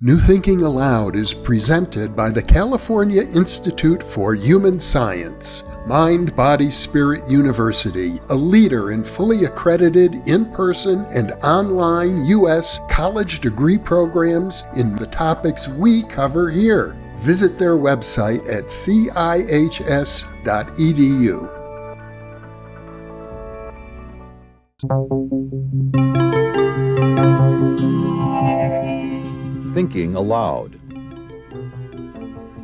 New Thinking Aloud is presented by the California Institute for Human Science, Mind, Body, Spirit University, a leader in fully accredited in-person and online U.S. college degree programs in the topics we cover here. Visit their website at cihs.edu. Thinking Aloud.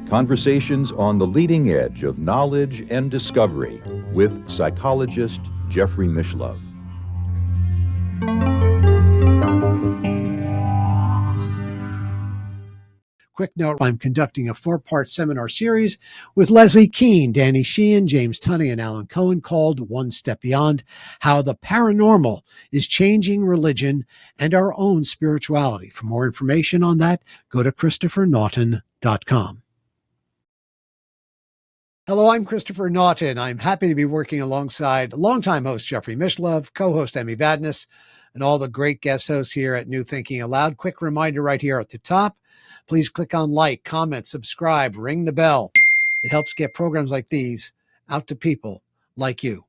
Conversations on the leading edge of knowledge and discovery with psychologist Jeffrey Mishlove. Quick note, I'm conducting a 4-part seminar series with Leslie Keene, Danny Sheehan, James Tunney, and Alan Cohen called One Step Beyond: How the Paranormal is Changing Religion and Our Own Spirituality. For more information on that, go to ChristopherNaughton.com. Hello, I'm Christopher Naughton. I'm happy to be working alongside longtime host Jeffrey Mishlove, co-host Emmy Badness, and all the great guest hosts here at New Thinking Aloud. Quick reminder right here at the top. Please click on like, comment, subscribe, ring the bell. It helps get programs like these out to people like you.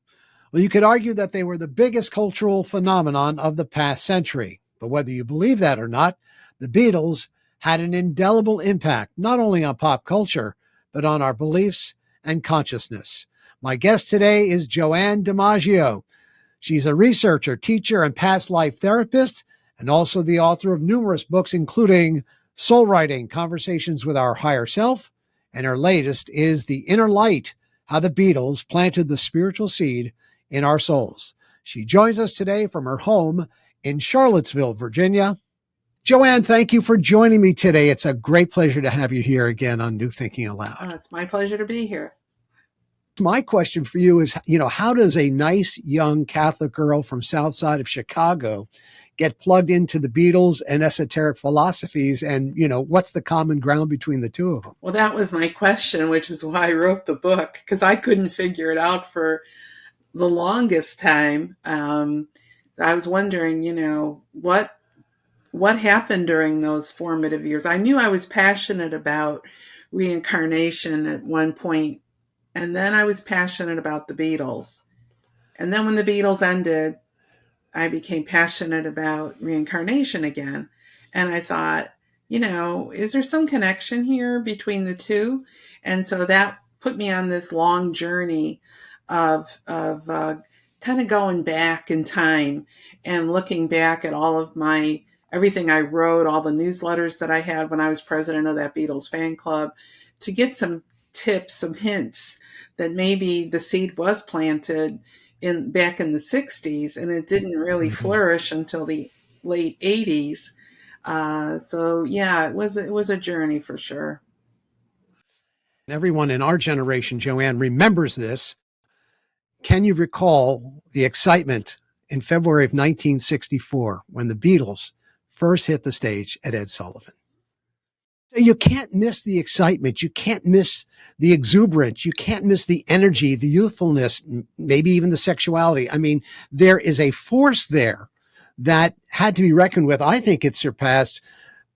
Well, you could argue that they were the biggest cultural phenomenon of the past century. But whether you believe that or not, the Beatles had an indelible impact, not only on pop culture, but on our beliefs and consciousness. My guest today is Joanne DiMaggio. She's a researcher, teacher, and past life therapist, and also the author of numerous books, including Soul Writing, Conversations with Our Higher Self, and her latest is The Inner Light, How the Beatles Planted the Spiritual Seed in Our Souls. She joins us today from her home in Charlottesville, Virginia. Joanne, thank you for joining me today. It's a great pleasure to have you here again on New Thinking Aloud. Oh, it's my pleasure to be here. My question for you is, how does a nice young Catholic girl from South Side of Chicago get plugged into the Beatles and esoteric philosophies? And, what's the common ground between the two of them? Well, that was my question, which is why I wrote the book, because I couldn't figure it out for the longest time. I was wondering, what happened during those formative years. I knew I was passionate about reincarnation at one point, and then I was passionate about the Beatles. And then when the Beatles ended, I became passionate about reincarnation again. And I thought, is there some connection here between the two? And so that put me on this long journey of kind of going back in time and looking back at all of everything I wrote, all the newsletters that I had when I was president of that Beatles fan club, to get some tips, some hints that maybe the seed was planted back in the 60s, and it didn't really flourish until the late 80s. So yeah, it was a journey for sure. Everyone in our generation, Joanne, remembers this. Can you recall the excitement in February of 1964 when the Beatles first hit the stage at Ed Sullivan? You can't miss the excitement. You can't miss the exuberance. You can't miss the energy, the youthfulness, maybe even the sexuality. I mean, there is a force there that had to be reckoned with. I think it surpassed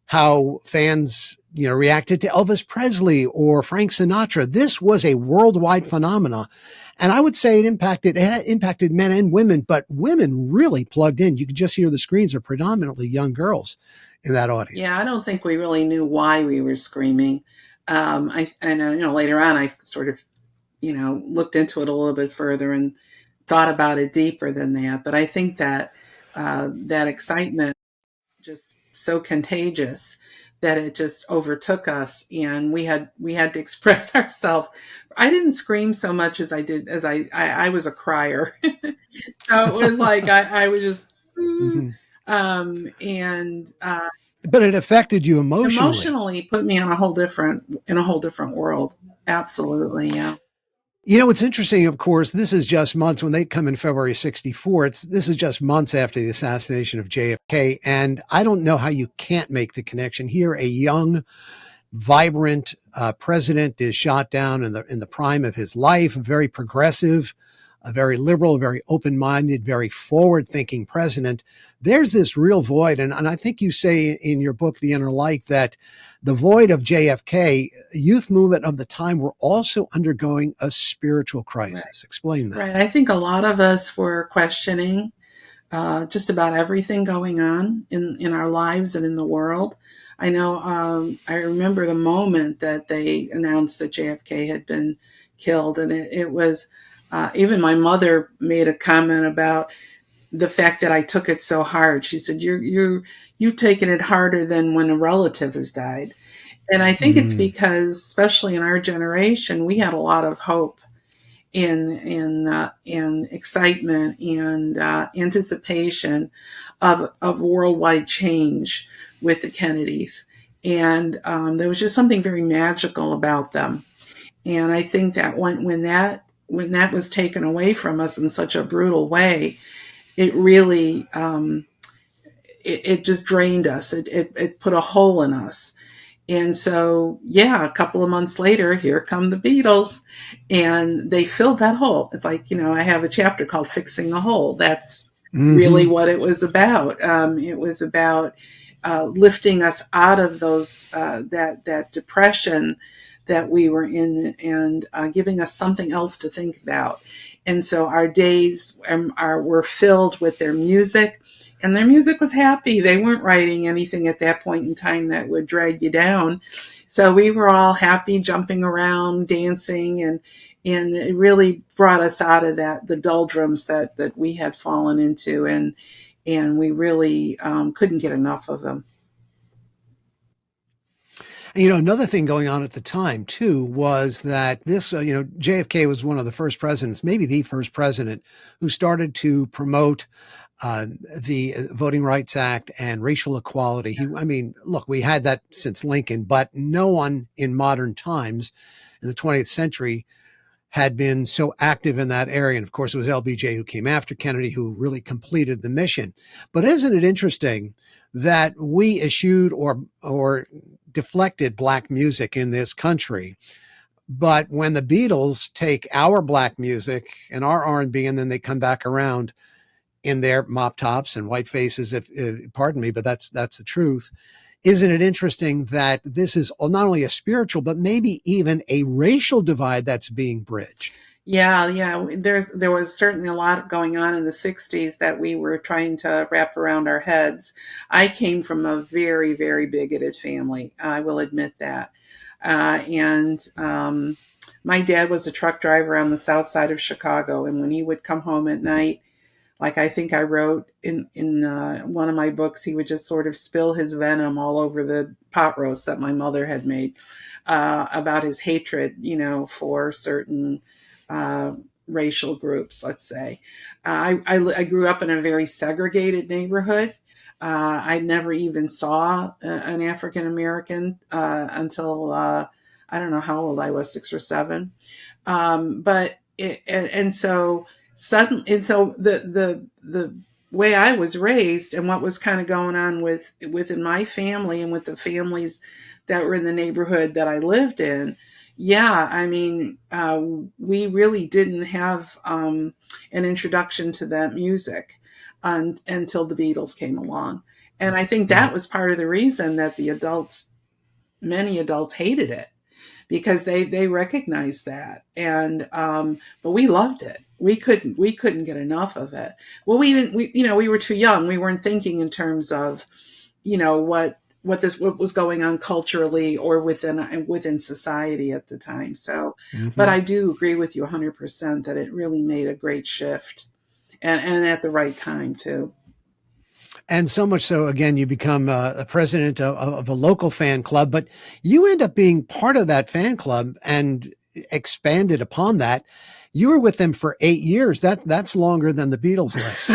how fans, reacted to Elvis Presley or Frank Sinatra. This was a worldwide phenomena. And I would say it impacted men and women, but women really plugged in. You could just hear the screams of predominantly young girls in that audience. Yeah, I don't think we really knew why we were screaming. Later on, I sort of, looked into it a little bit further and thought about it deeper than that. But I think that that excitement was just so contagious that it just overtook us, and we had to express ourselves. I didn't scream so much as I was a crier. So it was like I was just. But it affected you emotionally. Emotionally put me on a whole different world. Absolutely. Yeah. It's interesting, of course, this is just months when they come in February 64. This is just months after the assassination of JFK. And I don't know how you can't make the connection here. A young, vibrant president is shot down in the prime of his life, very progressive, a very liberal, very open-minded, very forward-thinking president, there's this real void. And I think you say in your book, The Inner Light, that the void of JFK, youth movement of the time were also undergoing a spiritual crisis. Right. Explain that. Right. I think a lot of us were questioning just about everything going on in our lives and in the world. I know I remember the moment that they announced that JFK had been killed, and it was even my mother made a comment about the fact that I took it so hard. She said, "You've taken it harder than when a relative has died," and I think it's because, especially in our generation, we had a lot of hope in excitement and anticipation of worldwide change with the Kennedys, and there was just something very magical about them. And I think that when that was taken away from us in such a brutal way, it really it just drained us. It put a hole in us. And so, yeah, a couple of months later, here come the Beatles, and they filled that hole. It's like, I have a chapter called Fixing the Hole. That's really what it was about. It was about lifting us out of those that depression that we were in, and giving us something else to think about. And so our days were filled with their music. And their music was happy. They weren't writing anything at that point in time that would drag you down. So we were all happy, jumping around, dancing, and it really brought us out of the doldrums that we had fallen into, and we really couldn't get enough of them. Another thing going on at the time, too, was that this, JFK was one of the first presidents, maybe the first president, who started to promote the Voting Rights Act and racial equality. Look, we had that since Lincoln, but no one in modern times in the 20th century had been so active in that area. And of course, it was LBJ who came after Kennedy, who really completed the mission. But isn't it interesting that we eschewed or deflected black music in this country? But when the Beatles take our black music and our R&B, and then they come back around in their mop tops and white faces, pardon me, but that's the truth. Isn't it interesting that this is not only a spiritual, but maybe even a racial divide that's being bridged? Yeah. There was certainly a lot going on in the 60s that we were trying to wrap around our heads. I came from a very, very bigoted family. I will admit that. And my dad was a truck driver on the south side of Chicago. And when he would come home at night, like I think I wrote in one of my books, he would just sort of spill his venom all over the pot roast that my mother had made about his hatred, for certain racial groups, let's say. I grew up in a very segregated neighborhood. I never even saw an African American until I don't know how old I was, 6 or 7. So the way I was raised and what was kind of going on within my family and with the families that were in the neighborhood that I lived in, we really didn't have an introduction to that music until the Beatles came along. And I think that was part of the reason that many adults hated it, because they recognized that. And but we loved it. We couldn't get enough of it. Well, we were too young. We weren't thinking in terms of, what was going on culturally or within society at the time. So, but I do agree with you 100% that it really made a great shift, and at the right time too. And so much so, again, you become a president of a local fan club, but you end up being part of that fan club and expanded upon that. You were with them for 8 years. That's longer than the Beatles list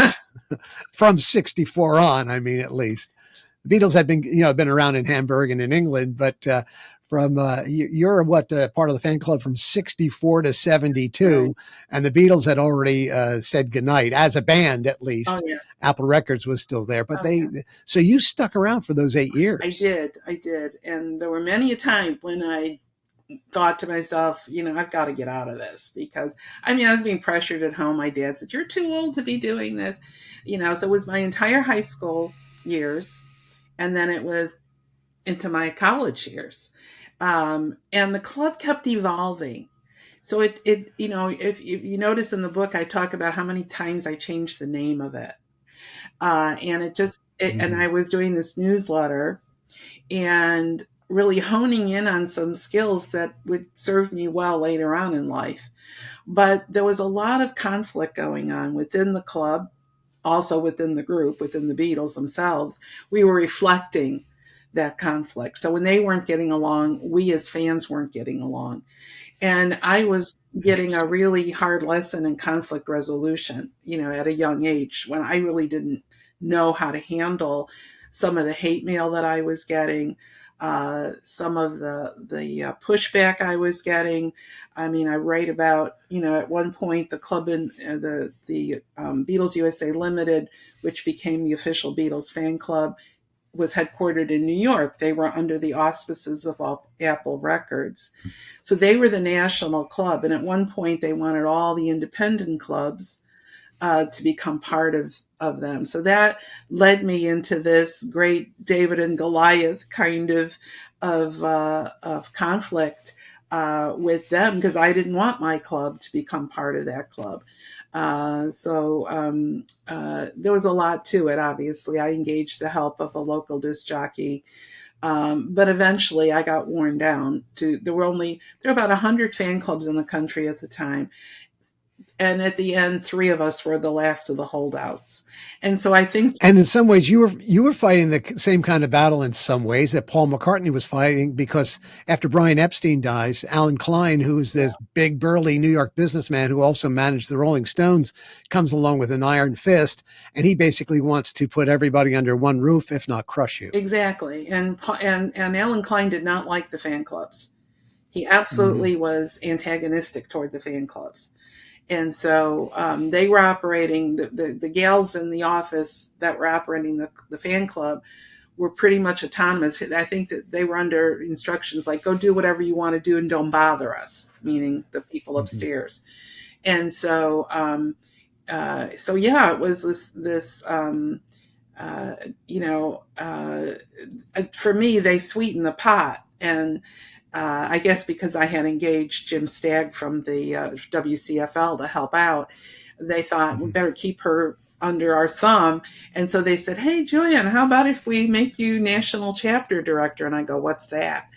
from 64 on. At least the Beatles had been around in Hamburg and in England, but you're part of the fan club from 64 to 72, right. And the Beatles had already said goodnight as a band, at least. Oh, yeah. Apple Records was still there, but so you stuck around for those 8 years. I did. And there were many a time when I thought to myself, I've got to get out of this, because I mean, I was being pressured at home. My dad said, "You're too old to be doing this." So it was my entire high school years, and then it was into my college years. And the club kept evolving. So if you notice in the book, I talk about how many times I changed the name of it. And Mhm. I was doing this newsletter and really honing in on some skills that would serve me well later on in life. But there was a lot of conflict going on within the club, also within the group, within the Beatles themselves. We were reflecting that conflict. So when they weren't getting along, we as fans weren't getting along. And I was getting a Interesting. really hard lesson in conflict resolution, at a young age, when I really didn't know how to handle some of the hate mail that I was getting, some of the pushback I was getting. I mean, I write about, at one point the club in the Beatles USA Limited, which became the official Beatles fan club, was headquartered in New York. They were under the auspices of Apple Records. So they were the national club. And at one point, they wanted all the independent clubs to become part of them. So that led me into this great David and Goliath kind of conflict with them, because I didn't want my club to become part of that club. There was a lot to it. Obviously, I engaged the help of a local disc jockey, but eventually I got worn down. There were about 100 fan clubs in the country at the time, and at the end, 3 of us were the last of the holdouts. And so I think And in some ways, you were fighting the same kind of battle in some ways that Paul McCartney was fighting, because after Brian Epstein dies, Alan Klein, who is this big burly New York businessman who also managed the Rolling Stones, comes along with an iron fist, and he basically wants to put everybody under one roof, if not crush you. exactly, and Alan Klein did not like the fan clubs. He Mm-hmm. absolutely was antagonistic toward the fan clubs. And so they were operating, the gals in the office that were operating the fan club were pretty much autonomous. I think that they were under instructions like, go do whatever you want to do and don't bother us, meaning the people Mm-hmm. upstairs. And so yeah, it was this uh, you know, uh, for me, they sweetened the pot. And I guess because I had engaged Jim Stagg from the WCFL to help out, they thought we Mm-hmm. better keep her under our thumb. And so they said, "Hey, Joanne, how about if we make you national chapter director?" And I go, "What's that?"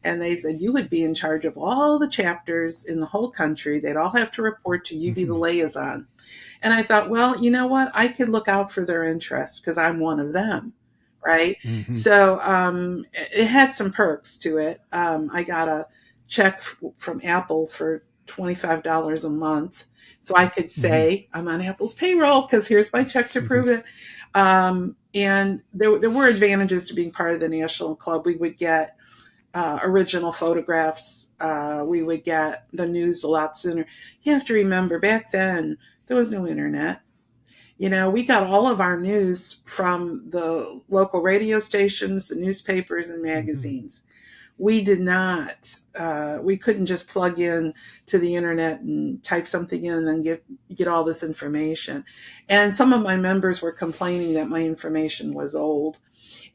And they said, "You would be in charge of all the chapters in the whole country. They'd all have to report to you, be the Mm-hmm. liaison." And I thought, well, you know what? I could look out for their interests because I'm one of them. Right. Mm-hmm. So it had some perks to it. I got a check from Apple for $25 a month. So I could Mm-hmm. say I'm on Apple's payroll because here's my check to prove it. And there were advantages to being part of the National Club. We would get original photographs. We would get the news a lot sooner. You have to remember, back then, there was no internet. We got all of our news from the local radio stations, the newspapers, and Mm-hmm. magazines. We did not, we couldn't just plug in to the internet and type something in and then get all this information. And some of my members were complaining that my information was old.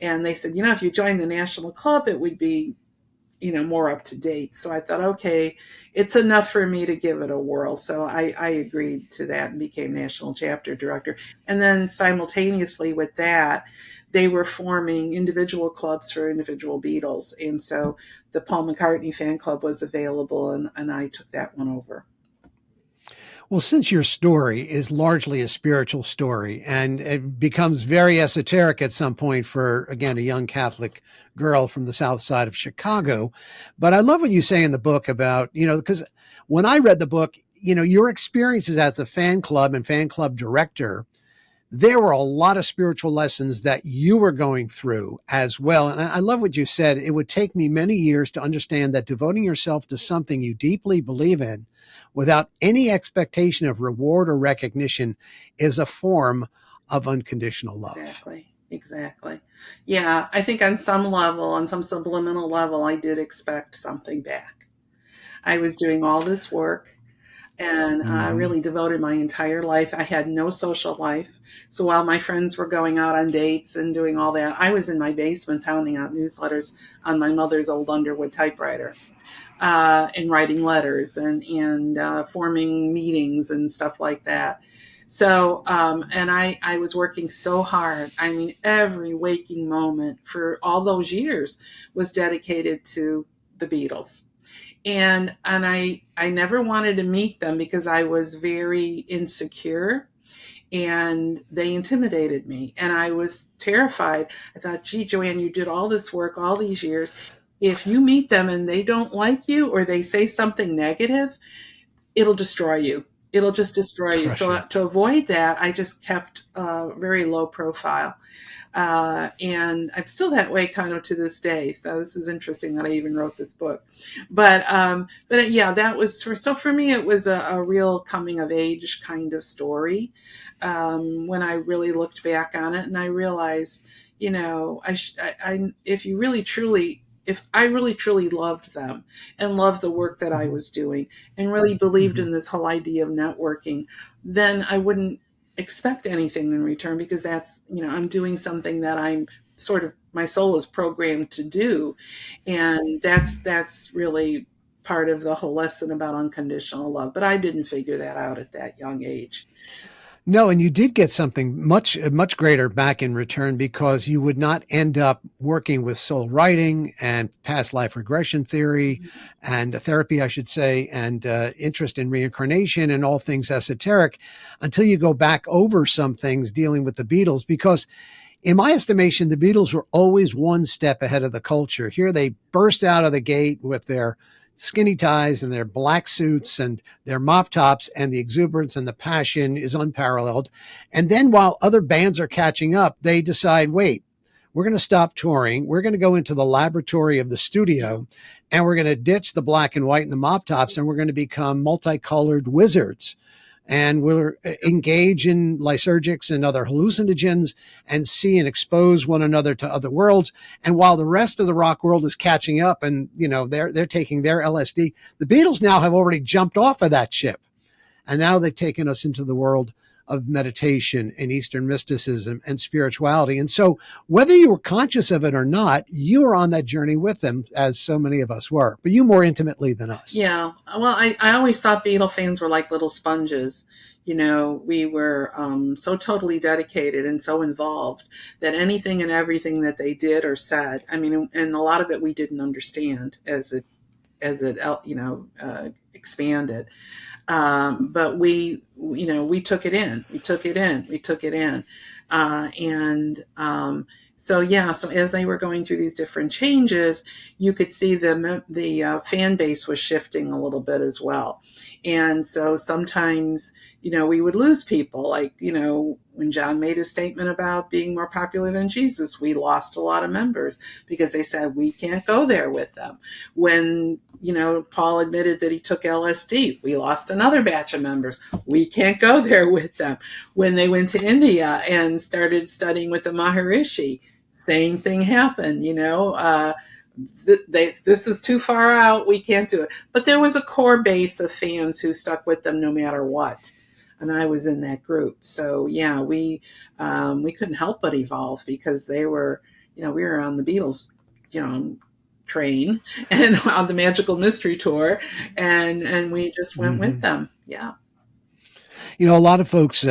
And they said, if you joined the National Club, it would be more up to date. So I thought, okay, it's enough for me to give it a whirl. So I agreed to that and became national chapter director. And then simultaneously with that, they were forming individual clubs for individual Beatles. And so the Paul McCartney fan club was available, and I took that one over. Well, since your story is largely a spiritual story and it becomes very esoteric at some point for, again, a young Catholic girl from the south side of Chicago. But I love what you say in the book about, because when I read the book, your experiences as a fan club and fan club director, there were a lot of spiritual lessons that you were going through as well. And I love what you said. It would take me many years to understand that devoting yourself to something you deeply believe in without any expectation of reward or recognition is a form of unconditional love. Exactly. Yeah, I think on some level, on some subliminal level, I did expect something back. I was doing all this work, and I Hmm. really devoted my entire life. I had no social life. So while my friends were going out on dates and doing all that, I was in my basement pounding out newsletters on my mother's old Underwood typewriter, and writing letters and forming meetings and stuff like that. So, and I was working so hard. I mean, every waking moment for all those years was dedicated to the Beatles. And I never wanted to meet them because I was very insecure, and they intimidated me, and I was terrified. I thought, gee, Joanne, you did all this work all these years. If you meet them and they don't like you or they say something negative, it'll destroy you. It'll just destroy you. Crush So you. to avoid that, I just kept very low profile. And I'm still that way kind of to this day. So this is interesting that I even wrote this book. But yeah, that was so for me, it was a real coming of age kind of story. When I really looked back on it and I realized, if you really truly, if I really truly loved them and loved the work that I Hmm. was doing and really believed Hmm. in this whole idea of networking, then I wouldn't expect anything in return, because that's, I'm doing something that I'm sort of, my soul is programmed to do. And that's really part of the whole lesson about unconditional love. But I didn't figure that out at that young age. No, and you did get something much greater back in return, because you would not end up working with soul writing and past life regression theory and therapy, I should say, and interest in reincarnation and all things esoteric until you go back over some things dealing with the Beatles. Because in my estimation, the Beatles were always one step ahead of the culture. Here they burst out of the gate with their skinny ties and their black suits and their mop tops, and the exuberance and the passion is unparalleled. And then while other bands are catching up, they decide, wait, we're going to stop touring. We're going to go into the laboratory of the studio, and we're going to ditch the black and white and the mop tops, and we're going to become multicolored wizards, and we'll engage in lysergics and other hallucinogens and see and expose one another to other worlds. And while the rest of the rock world is catching up and, they're taking their LSD, the Beatles now have already jumped off of that ship. And now they've taken us into the world of meditation and Eastern mysticism and spirituality. And so whether you were conscious of it or not, you were on that journey with them, as so many of us were, but you more intimately than us. Yeah. Well, I always thought Beatle fans were like little sponges. We were so totally dedicated and so involved that anything and everything that they did or said, I mean, and a lot of it we didn't understand as it expanded. But we took it in. We took it in. We took it in. And so yeah, so as they were going through these different changes, you could see the fan base was shifting a little bit as well. And so sometimes, we would lose people. Like, when John made a statement about being more popular than Jesus, we lost a lot of members because they said, we can't go there with them. When, Paul admitted that he took LSD, we lost another batch of members. We can't go there with them. When they went to India and started studying with the Maharishi, same thing happened. This is too far out. We can't do it. But there was a core base of fans who stuck with them no matter what. And I was in that group. So yeah, we couldn't help but evolve because they were, we were on the Beatles, train and on the Magical Mystery Tour, and we just went with Mm-hmm. them. Yeah. A lot of folks,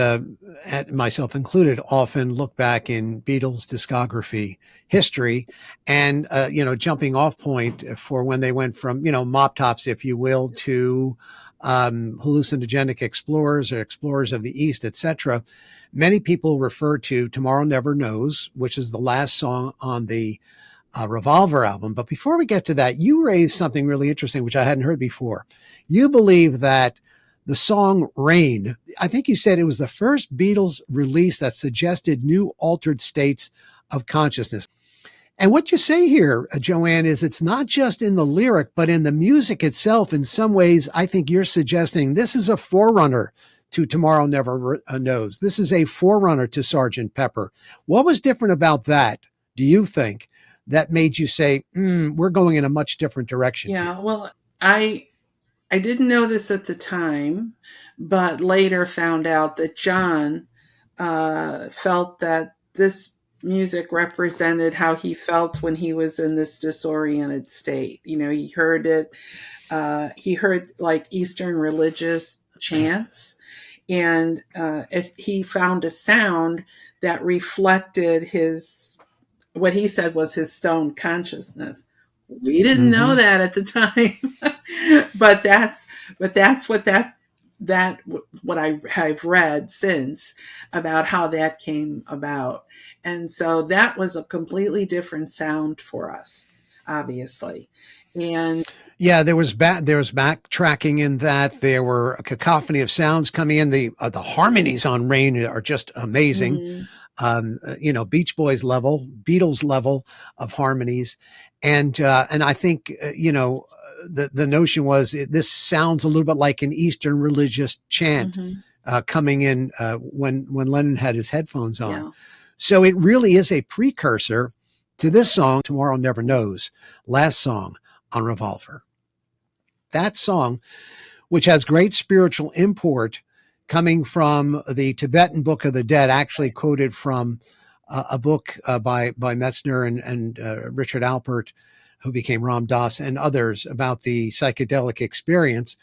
myself included, often look back in Beatles discography history and, jumping off point for when they went from, mop tops, if you will, to hallucinogenic explorers or explorers of the East, etc. Many people refer to Tomorrow Never Knows, which is the last song on the Revolver album. But before we get to that, you raised something really interesting, which I hadn't heard before. You believe that the song Rain, I think you said it was the first Beatles release that suggested new altered states of consciousness. And what you say here, Joanne, is it's not just in the lyric, but in the music itself. In some ways, I think you're suggesting this is a forerunner to Tomorrow Never Knows. This is a forerunner to Sergeant Pepper. What was different about that, do you think, that made you say, we're going in a much different direction here? Yeah. Well, I I didn't know this at the time, but later found out that John felt that this music represented how he felt when he was in this disoriented state. You know, he heard it, he heard like Eastern religious chants, and he found a sound that reflected his, what he said was his stoned consciousness. We didn't know Mm-hmm. that at the time, but that's what that what I've read since about how that came about. And so that was a completely different sound for us, obviously. And Yeah, there was backtracking in that. There were a cacophony of sounds coming in. The harmonies on Rain are just amazing. mhm, Beach Boys level, Beatles level of harmonies, and I think the notion was this sounds a little bit like an Eastern religious chant mhm, coming in when Lennon had his headphones on. yeah. So it really is a precursor to this song, Tomorrow Never Knows, last song on Revolver. That song, which has great spiritual import, coming from the Tibetan Book of the Dead, actually quoted from a book by Metzner and Richard Alpert, who became Ram Dass, and others about the psychedelic experience.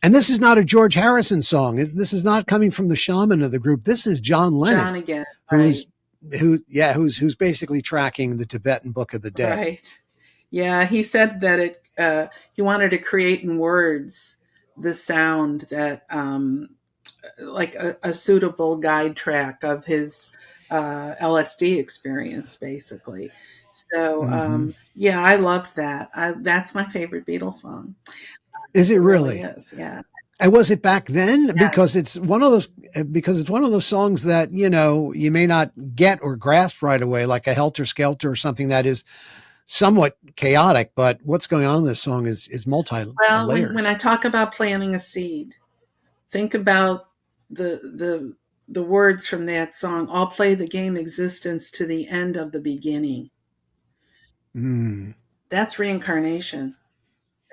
And this is not a George Harrison song. This is not coming from the shaman of the group. This is John Lennon, John again, who's right, who's basically tracking the Tibetan Book of the Dead. right. Yeah, he said that he wanted to create in words the sound that like a suitable guide track of his LSD experience, basically. So Mm-hmm. yeah, I love that. That's my favorite Beatles song. Is it It really really? is. Yeah. And was it back then? Yes. Because it's one of those songs that, you may not get or grasp right away, like a Helter Skelter or something that is somewhat chaotic, but what's going on in this song is Well, when multi-layered. I talk about planting a seed, think about the words from that song. I'll play the game existence to the end of the beginning. Mm, That's reincarnation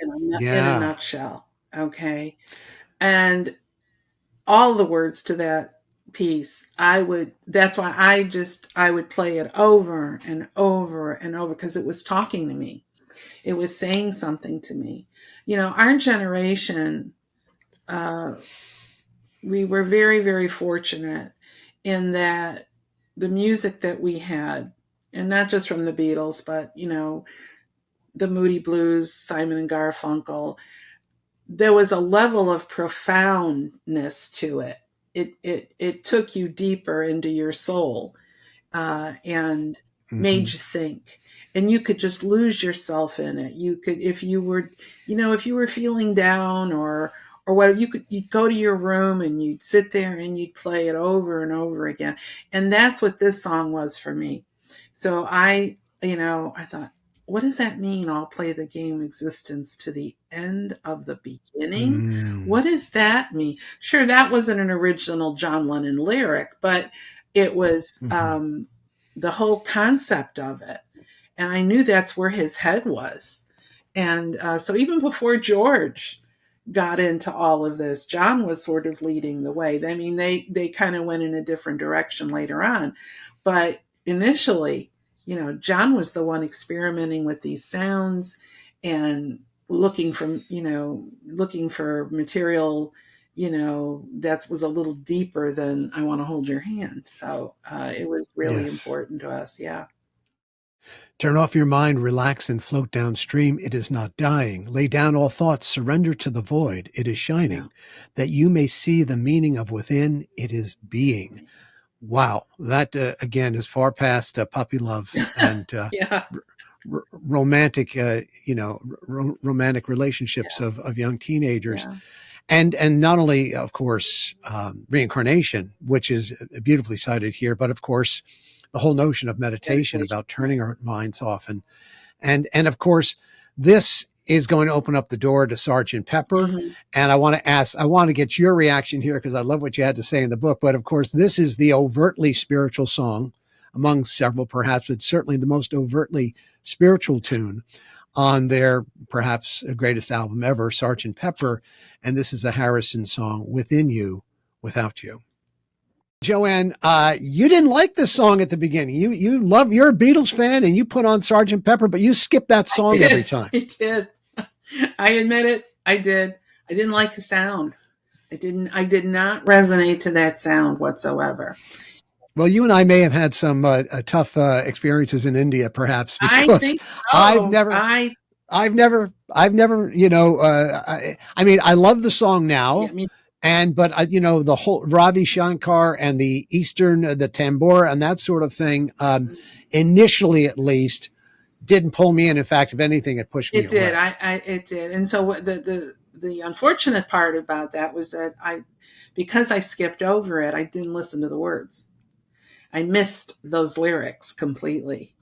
in a yeah. nutshell. Okay. And all the words to that piece, that's why I would play it over and over and over, because it was talking to me. It was saying something to me. You know, our generation, uh, we were very, very fortunate in that the music that we had, and not just from the Beatles, but, the Moody Blues, Simon and Garfunkel, there was a level of profoundness to it. It took you deeper into your soul, and Hmm. made you think. And you could just lose yourself in it. You could, if you were, if you were feeling down or what, you'd go to your room and you'd sit there and you'd play it over and over again. And that's what this song was for me. So I thought, what does that mean? I'll play the game existence to the end of the beginning. Mm, What does that mean? Sure, that wasn't an original John Lennon lyric, but it was hmm. the whole concept of it. And I knew that's where his head was. And so even before George got into all of this, John was sort of leading the way. I mean, they kind of went in a different direction later on. But initially, John was the one experimenting with these sounds and looking for material, that was a little deeper than I Want to Hold Your Hand. So it was really Yes. important to us. Yeah. Turn off your mind, relax, and float downstream. It is not dying. Lay down all thoughts, surrender to the void. It is Yeah. shining. That you may see the meaning of within, it is being. Wow. That, again, is far past puppy love and Yeah. romantic, romantic relationships Yeah. of young teenagers. Yeah. And not only, of course, reincarnation, which is beautifully cited here, but of course, the whole notion of meditation Meditation. about turning our minds off and of course, this is going to open up the door to Sergeant Pepper. Mhm. And I want to get your reaction here because I love what you had to say in the book. But of course, this is the overtly spiritual song among several, perhaps, but certainly the most overtly spiritual tune on their perhaps greatest album ever, Sgt. Pepper. And this is the Harrison song, Within You, Without You. Joanne, you didn't like this song at the beginning. You're a Beatles fan and you put on Sgt. Pepper, but you skip that song every time. I did. I admit it. I did. I didn't like the sound. I did not resonate to that sound whatsoever. Well, you and I may have had some tough experiences in India, perhaps, because I think so. I've never, I mean, I love the song now, but the whole Ravi Shankar and the Eastern, the tambura and that sort of thing, initially at least, didn't pull me in. In fact, if anything, it pushed me away. It did. And so the unfortunate part about that was that because I skipped over it, I didn't listen to the words. I missed those lyrics completely.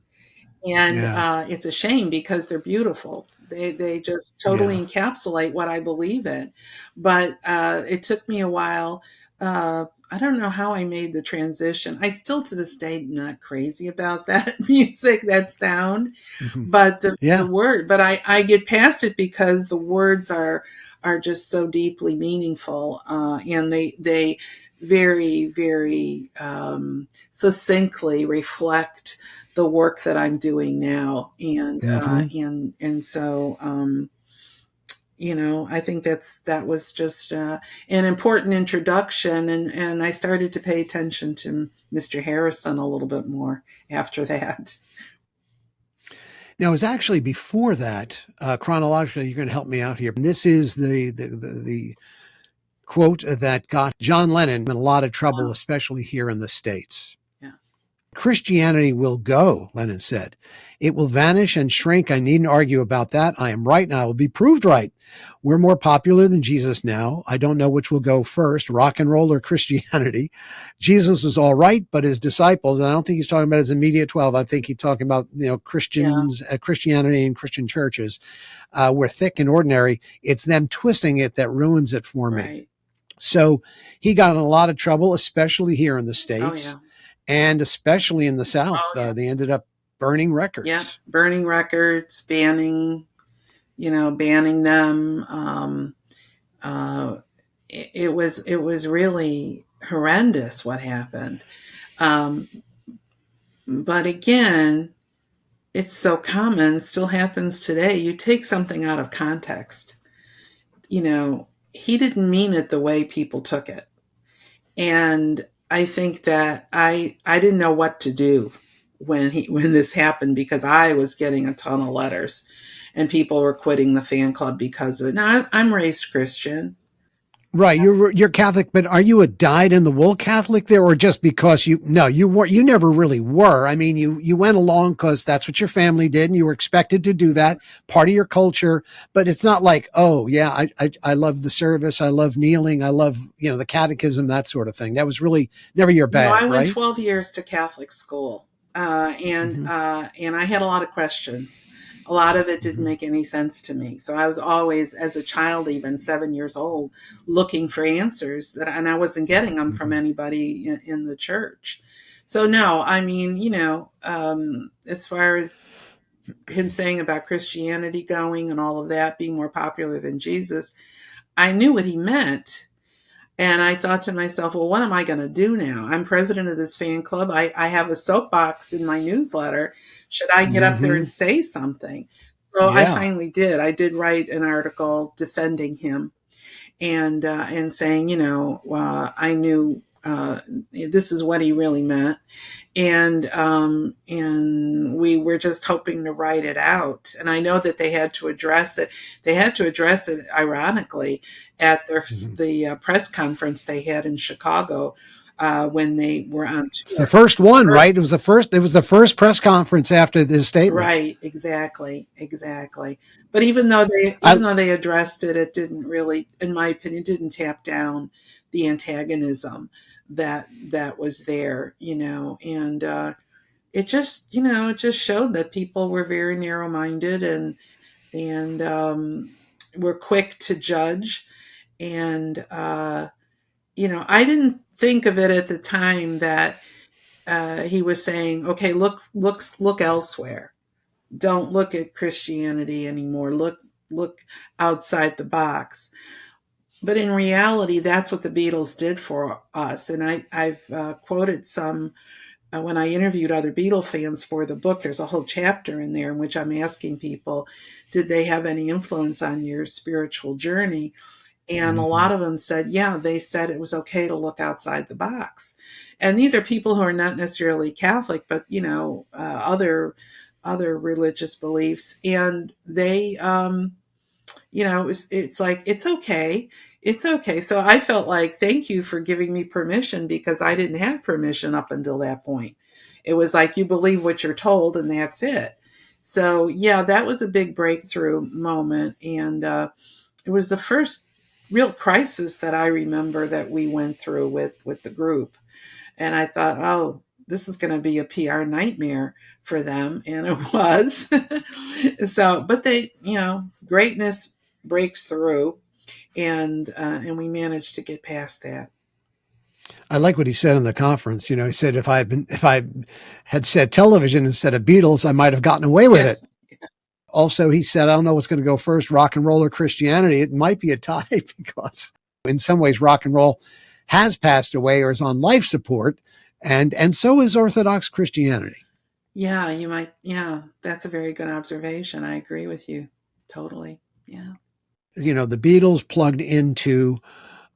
And it's a shame because they're beautiful. They just totally encapsulate what I believe in. But it took me a while. I don't know how I made the transition. I still to this day am not crazy about that music, that sound. But the word, but I get past it because the words are just so deeply meaningful. And they very, very succinctly reflect the work that I'm doing now. And so, I think that was just an important introduction. And I started to pay attention to Mr. Harrison a little bit more after that. Now, it was actually before that, chronologically, you're going to help me out here. This is the quote that got John Lennon in a lot of trouble, especially here in the States. Christianity will go, Lennon said. It will vanish and shrink. I needn't argue about that. I am right and I will be proved right. We're more popular than Jesus now. I don't know which will go first, rock and roll or Christianity. Jesus was all right, but his disciples, and I don't think he's talking about his immediate 12. I think he's talking about, Christians, Christianity and Christian churches were thick and ordinary. It's them twisting it that ruins it for me. Right. So he got in a lot of trouble, especially here in the States. Oh, yeah. And especially in the South, they ended up burning records. Yeah, burning records, banning them. It was really horrendous what happened. But again, it's so common, still happens today. You take something out of context. He didn't mean it the way people took it. And I think that I didn't know what to do when this happened, because I was getting a ton of letters and people were quitting the fan club because of it. Now, I'm raised Christian. Right. You're Catholic, but are you a dyed-in-the-wool Catholic there, or just because you never really were? I mean, you went along because that's what your family did and you were expected to do that, part of your culture, but it's not like, oh yeah, I love the service. I love kneeling. I love, the catechism, that sort of thing. That was really never your bag, I went right? 12 years to Catholic school. And I had a lot of questions. A lot of it didn't make any sense to me. So I was always, as a child, even 7 years old, looking for answers and I wasn't getting them from anybody in the church. So no, I mean, as far as him saying about Christianity going and all of that being more popular than Jesus, I knew what he meant. And I thought to myself, well, what am I going to do now? I'm president of this fan club. I have a soapbox in my newsletter. Should I get up there and say something? So I finally did. I did write an article defending him and saying, I knew this is what he really meant. And we were just hoping to write it out. And I know that they had to address it. They had to address it, ironically, at the press conference they had in Chicago when they were on tour. It's the first one, right? It was the first press conference after this statement. Right, exactly. But even though they addressed it, it didn't really, in my opinion, didn't tap down the antagonism that was there, and it just showed that people were very narrow-minded and were quick to judge. And I didn't think of it at the time that he was saying, okay, look elsewhere. don't look at Christianity anymore. Look outside the box. But in reality, that's what the Beatles did for us. And I've quoted some when I interviewed other Beatle fans for the book. There's a whole chapter in there in which I'm asking people, did they have any influence on your spiritual journey? And a lot of them said, yeah, they said it was okay to look outside the box. And these are people who are not necessarily Catholic, but, other religious beliefs. And they, it's like, it's okay. It's okay. So I felt like, thank you for giving me permission, because I didn't have permission up until that point. It was like, you believe what you're told and that's it. So yeah, that was a big breakthrough moment. And it was the first real crisis that I remember that we went through with the group. And I thought, oh, this is going to be a PR nightmare for them. And it was. So, but they, greatness breaks through, and we managed to get past that. I like what he said in the conference. He said, if I had said television instead of Beatles, I might have gotten away with it. Also, he said, I don't know what's going to go first, rock and roll or Christianity. It might be a tie, because in some ways rock and roll has passed away or is on life support, and so is Orthodox Christianity. Yeah, you might. Yeah, that's a very good observation. I agree with you totally. Yeah. The Beatles plugged into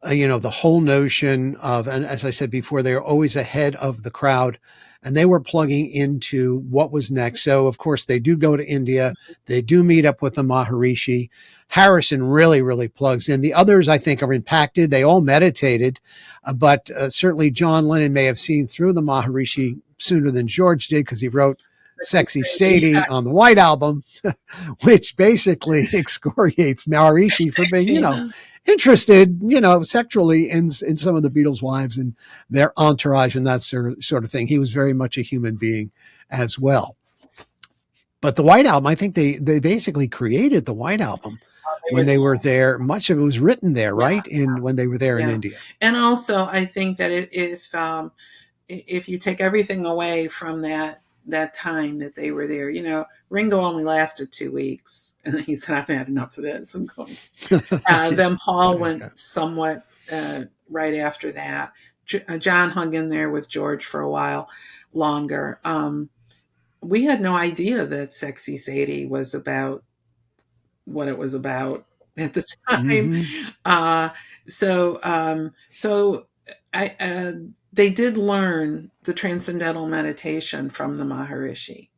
the whole notion of, and as I said before, they are always ahead of the crowd, and they were plugging into what was next. So of course they do go to India. They do meet up with the Maharishi. Harrison really, really plugs in. The others, I think, are impacted. They all meditated, but certainly John Lennon may have seen through the Maharishi sooner than George did, because he wrote Sexy Sadie on the White Album, which basically excoriates Maharishi for being, interested, sexually in some of the Beatles' wives and their entourage and that sort of thing. He was very much a human being as well. But the White Album, I think they basically created the White Album when they were there. Much of it was written there, right? When they were there in India. And also, I think that if you take everything away from that time that they were there, Ringo only lasted 2 weeks, and then he said, I've had enough of this, I'm going. Then Paul went somewhat right after that. John hung in there with George for a while longer. We had no idea that Sexy Sadie was about what it was about at the time. They did learn the transcendental meditation from the Maharishi.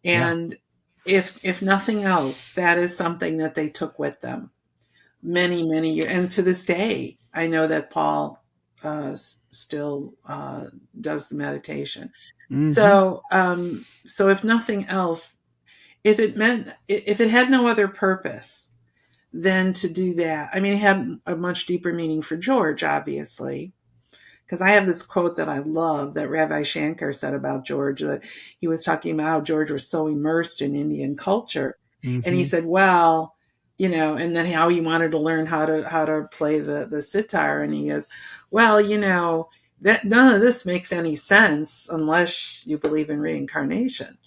And if nothing else, that is something that they took with them many, many years. And to this day, I know that Paul still does the meditation. So if nothing else, if it had no other purpose than to do that, I mean, it had a much deeper meaning for George, obviously. Because I have this quote that I love that Ravi Shankar said about George, that he was talking about how George was so immersed in Indian culture. And he said, well, and then how he wanted to learn how to play the sitar. And he goes, well, that none of this makes any sense unless you believe in reincarnation.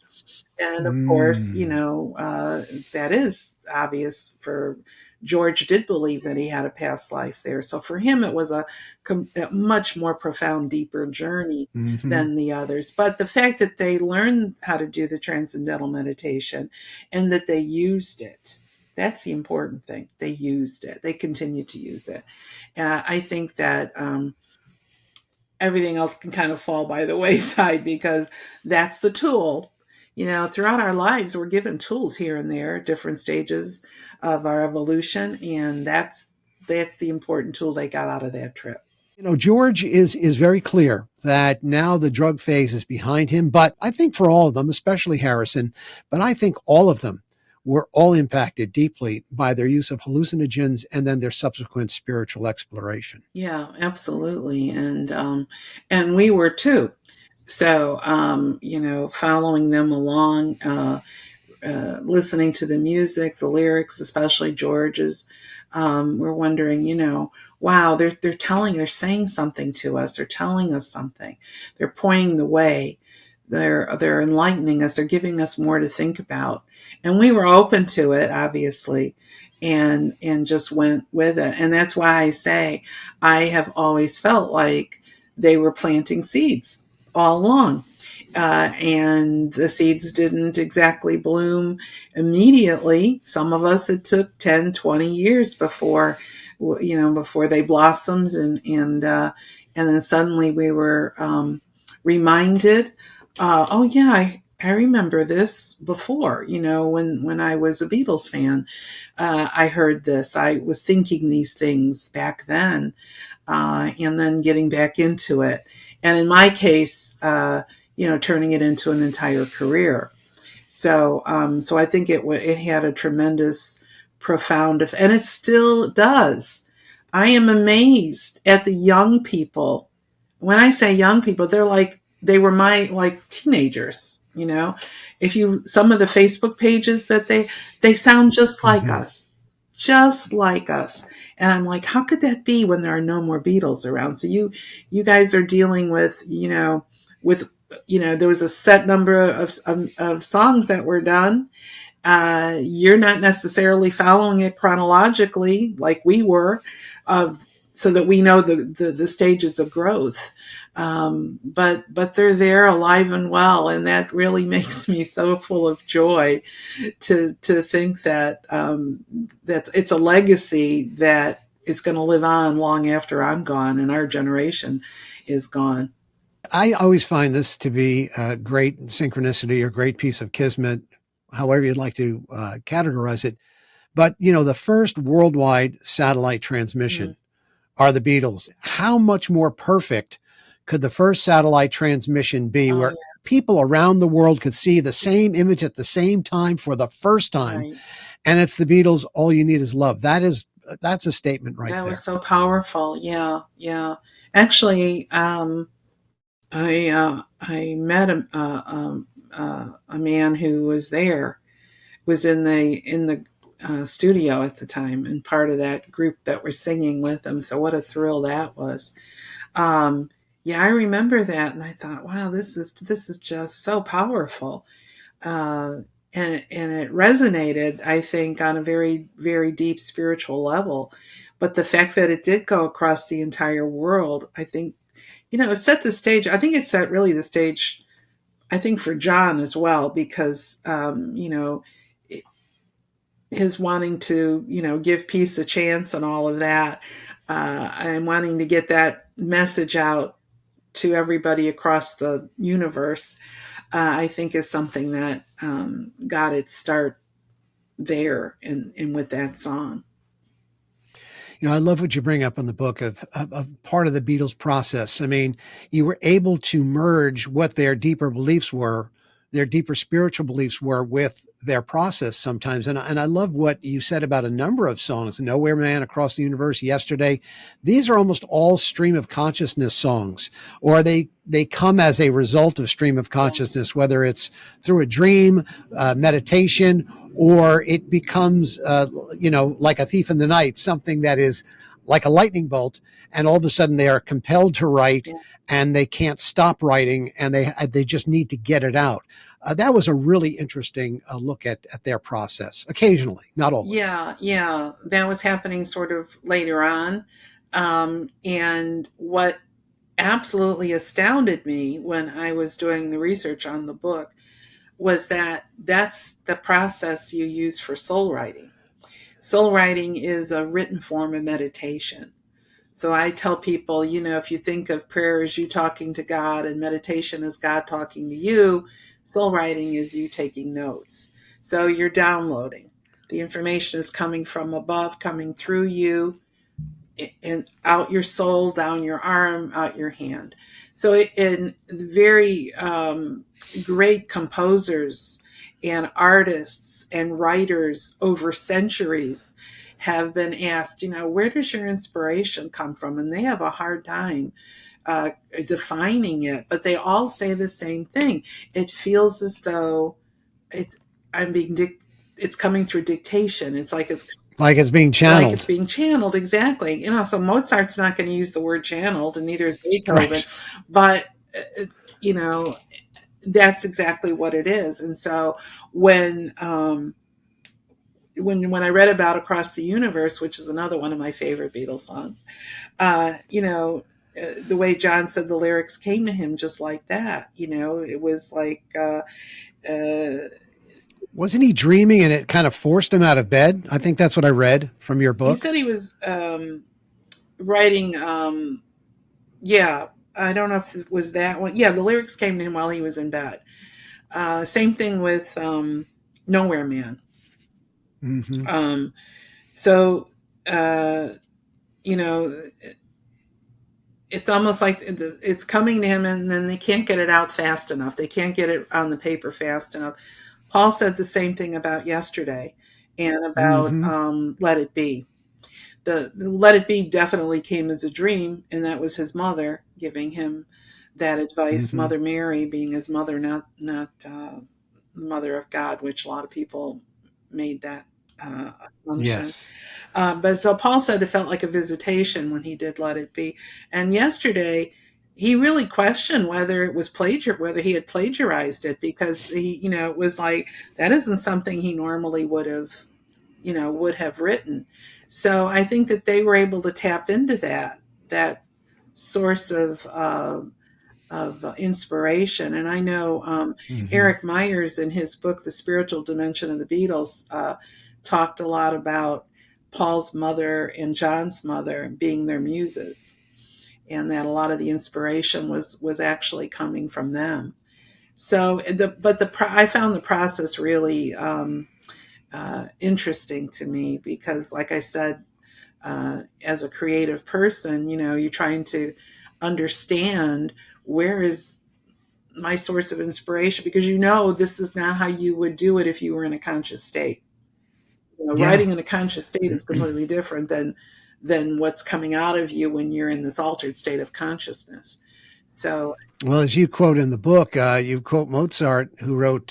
And of course, that is obvious. For George did believe that he had a past life there. So for him, it was a much more profound, deeper journey than the others. But the fact that they learned how to do the transcendental meditation and that they used it, that's the important thing. They used it. They continue to use it. I think that everything else can kind of fall by the wayside, because that's the tool. Throughout our lives, we're given tools here and there at different stages of our evolution. And that's the important tool they got out of that trip. George is very clear that now the drug phase is behind him. But I think for all of them, especially Harrison, but I think all of them were all impacted deeply by their use of hallucinogens and then their subsequent spiritual exploration. Yeah, absolutely. And we were too. So, following them along, listening to the music, the lyrics, especially George's, we're wondering, wow, they're saying something to us. They're telling us something. They're pointing the way they're enlightening us. They're giving us more to think about, and we were open to it, obviously, and just went with it. And that's why I say I have always felt like they were planting seeds all along. And the seeds didn't exactly bloom immediately. Some of us, it took 10, 20 years before, before they blossomed, and then suddenly we were reminded, oh yeah, I remember this before, when I was a Beatles fan, I heard this, I was thinking these things back then, and then getting back into it. And in my case, turning it into an entire career. So I think it had a tremendous, profound, and it still does. I am amazed at the young people. When I say young people, they were my like teenagers. If you some of the Facebook pages that they sound just like us, and I'm like, how could that be when there are no more Beatles around? So you guys are dealing with with there was a set number of songs that were done. You're not necessarily following it chronologically like we were, so that we know the stages of growth. But they're there alive and well, and that really makes me so full of joy to think that that it's a legacy that is going to live on long after I'm gone and our generation is gone. I always find this to be a great synchronicity or great piece of kismet, however you'd like to categorize it. But, the first worldwide satellite transmission are the Beatles. How much more perfect could the first satellite transmission be, where people around the world could see the same image at the same time for the first time? Right. And it's the Beatles, All You Need Is Love. That's a statement right there. That was so powerful. Yeah. Yeah. Actually, I met a man who was in the studio at the time, and part of that group that were singing with him. So what a thrill that was. Yeah, I remember that, and I thought, wow, this is just so powerful. And it resonated, I think, on a very, very deep spiritual level. But the fact that it did go across the entire world, I think, it set the stage. I think it set really the stage, I think, for John as well, because, his wanting to, give peace a chance and all of that, and wanting to get that message out to everybody across the universe, I think is something that got its start there in with that song. I love what you bring up in the book of part of the Beatles process. I mean, you were able to merge what their deeper beliefs were, their deeper spiritual beliefs were, with their process sometimes. And I love what you said about a number of songs, Nowhere Man, Across the Universe, Yesterday. These are almost all stream of consciousness songs, or they come as a result of stream of consciousness, whether it's through a dream, meditation, or it becomes, like a thief in the night, something that is like a lightning bolt. And all of a sudden they are compelled to write, and they can't stop writing, and they just need to get it out. That was a really interesting look at their process. Occasionally, not always. Yeah, that was happening sort of later on. And what absolutely astounded me when I was doing the research on the book was that that's the process you use for soul writing. Soul writing is a written form of meditation. So I tell people, if you think of prayer as you talking to God and meditation as God talking to you, soul writing is you taking notes. So you're downloading. The information is coming from above, coming through you, and out your soul, down your arm, out your hand. So in very great composers and artists and writers over centuries have been asked, where does your inspiration come from? And they have a hard time defining it, but they all say the same thing. It feels as though it's coming through dictation. It's like it's being channeled. Like it's being channeled, exactly. So Mozart's not going to use the word channeled, and neither is Beethoven. Right. But that's exactly what it is. And so when when I read about Across the Universe, which is another one of my favorite Beatles songs, you know, the way John said the lyrics came to him just like that. You know, it was like, uh, Wasn't he dreaming and it kind of forced him out of bed? I think that's what I read from your he book. said he was writing, yeah, I don't know if it was that one. Yeah, the lyrics came to him while he was in bed. Same thing with Nowhere Man. Mm-hmm. Um, so, uh, you know, it's almost like it's coming to him and then they can't get it out fast enough. They can't get it on the paper fast enough. Paul said the same thing about Yesterday and about Mm-hmm. Let It Be. The Let It Be definitely came as a dream, and that was his mother giving him that advice. Mm-hmm. Mother Mary being his mother, not mother of God, which a lot of people made that assumption. Yes. But so Paul said it felt like a visitation when he did Let It Be. And Yesterday, he really questioned whether it was whether he had plagiarized it, because he, you know, it was like that isn't something he normally would have written. So I think that they were able to tap into that source of inspiration. And I know Mm-hmm. Eric Myers in his book, The Spiritual Dimension of the Beatles, talked a lot about Paul's mother and John's mother being their muses, and that a lot of the inspiration was actually coming from them. So I found the process really interesting to me because, like I said, as a creative person, you know, you're trying to understand where is my source of inspiration, because you know this is not how you would do it if you were in a conscious state. You know, Yeah. writing in a conscious state is completely different than what's coming out of you when you're in this altered state of consciousness. So Well, as you quote in the book, you quote Mozart, who wrote,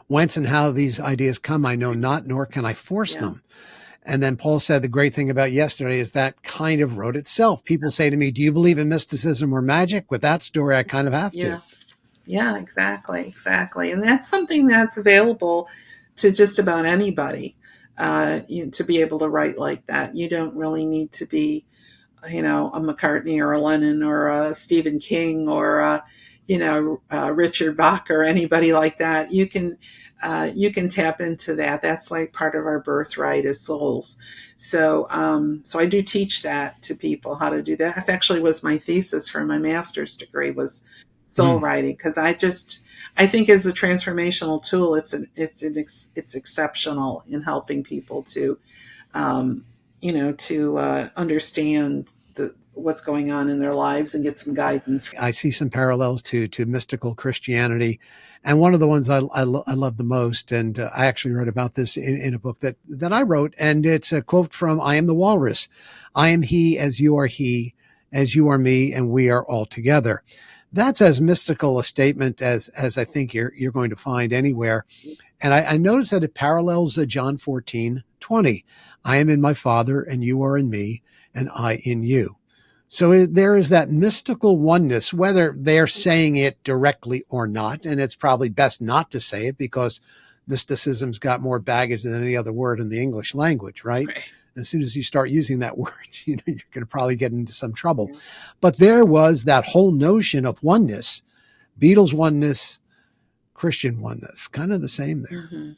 "Whence and how these ideas come, I know not, nor can I force yeah, them." And then Paul said, the great thing about Yesterday is that kind of wrote itself. People say to me, "Do you believe in mysticism or magic?" With that story, I kind of have to. yeah. Yeah, exactly, exactly. And that's something that's available to just about anybody, to be able to write like that. You don't really need to be, you know, a McCartney or a Lennon or a Stephen King or Richard Bach or anybody like that. You can tap into that. That's like part of our birthright as souls. So I do teach that to people, how to do that. That actually was my thesis for my master's degree, was soul Mm. writing, because I think as a transformational tool, it's exceptional in helping people to understand what's going on in their lives and get some guidance. I see some parallels to mystical Christianity. And one of the ones I love the most, and I actually wrote about this in a book that I wrote, and it's a quote from I Am the Walrus. "I am he, as you are me, and we are all together." That's as mystical a statement as I think you're going to find anywhere. And I noticed that it parallels John 14:20. "I am in my Father, and you are in me, and I in you." So there is that mystical oneness, whether they're saying it directly or not. And it's probably best not to say it because mysticism's got more baggage than any other word in the English language, right? Right. As soon as you start using that word, you're going to probably get into some trouble. Yeah. But there was that whole notion of oneness, Beatles oneness, Christian oneness, kind of the same there. Mm-hmm.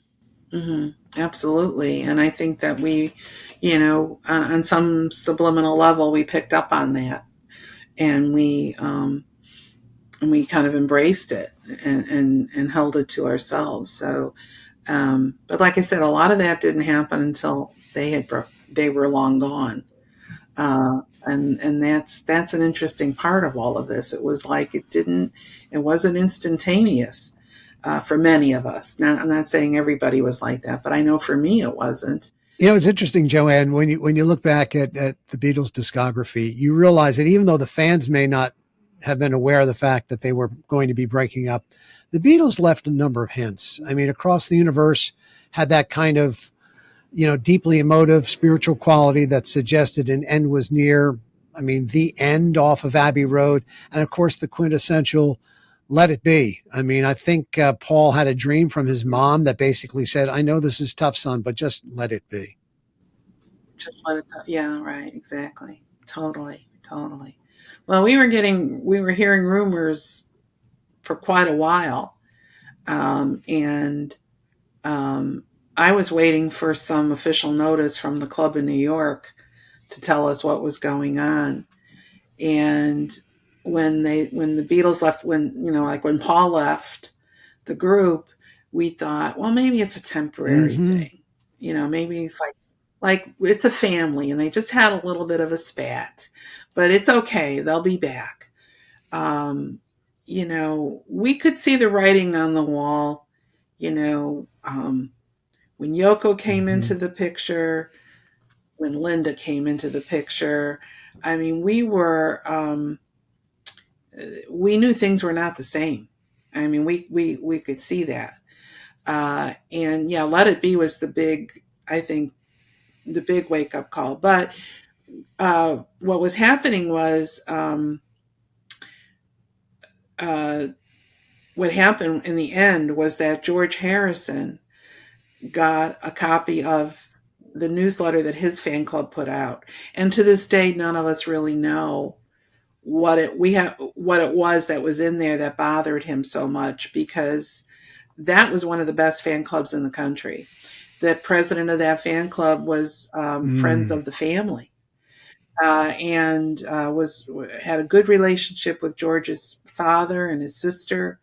Mm-hmm. Absolutely. And I think that we, on some subliminal level, we picked up on that, and we kind of embraced it and held it to ourselves. So, but like I said, a lot of that didn't happen until they were long gone. And that's an interesting part of all of this. It was like it wasn't instantaneous for many of us. Now, I'm not saying everybody was like that, but I know for me it wasn't. You know, it's interesting, Joanne, when you look back at the Beatles discography, you realize that even though the fans may not have been aware of the fact that they were going to be breaking up, the Beatles left a number of hints. I mean, Across the Universe had that kind of, deeply emotive spiritual quality that suggested an end was near. I mean, the end off of Abbey Road. And of course, the quintessential let it be. I mean, I think Paul had a dream from his mom that basically said, I know this is tough, son, but just let it be. Just let it go. Yeah, right. Exactly. Totally. Totally. Well, we were hearing rumors for quite a while. And um, I was waiting for some official notice from the club in New York to tell us what was going on. And when the Beatles left, like when Paul left the group, we thought, well, maybe it's a temporary Mm-hmm. thing. Maybe it's like it's a family and they just had a little bit of a spat, but it's okay. They'll be back. Um, we could see the writing on the wall, when Yoko came Mm-hmm. into the picture, when Linda came into the picture. I mean, we knew things were not the same. I mean, we could see that. And yeah, Let It Be was I think, the big wake up call. But what was happening was, uh, what happened in the end was that George Harrison got a copy of the newsletter that his fan club put out. And to this day, none of us really know what it was that was in there that bothered him so much, because that was one of the best fan clubs in the country. The president of that fan club was friends Mm. of the family, and was had a good relationship with George's father and his sister.